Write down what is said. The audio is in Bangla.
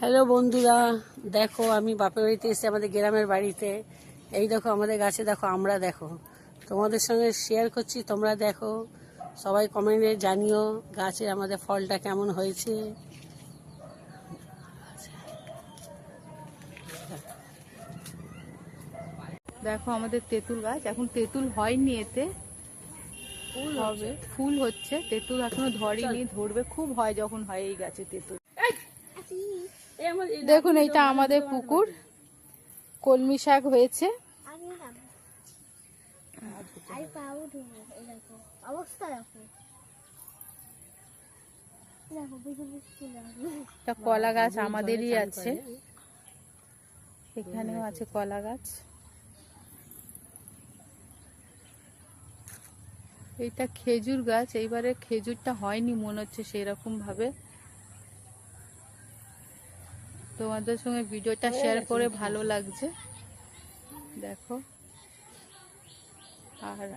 হ্যালো বন্ধুরা, দেখো আমি বাপের বাড়িতে এসেছি, আমাদের গ্রামের বাড়িতে। এই দেখো আমাদের গাছে, দেখো আমরা, দেখো তোমাদের সঙ্গে শেয়ার করছি, তোমরা দেখো, সবাই কমেন্টে জানিও গাছে আমাদের ফলটা কেমন হয়েছে। দেখো আমাদের তেঁতুল গাছ, এখন তেঁতুল হয়নি, এতে ফুল হবে, ফুল হচ্ছে, তেঁতুল এখনো ধরেনি, ধরবে, খুব হয় যখন হয় এই গাছে তেঁতুল। দেখুন এইটা আমাদের পুকুর, কলমি শাক হয়েছে। একটা কলা গাছ আমাদেরই আছে, এখানেও আছে কলা গাছ। এইটা খেজুর গাছ, এইবারে খেজুরটা হয়নি মনে হচ্ছে সেরকম ভাবে। তোমাদের সঙ্গে ভিডিওটা শেয়ার করে ভালো লাগছে, দেখো। আর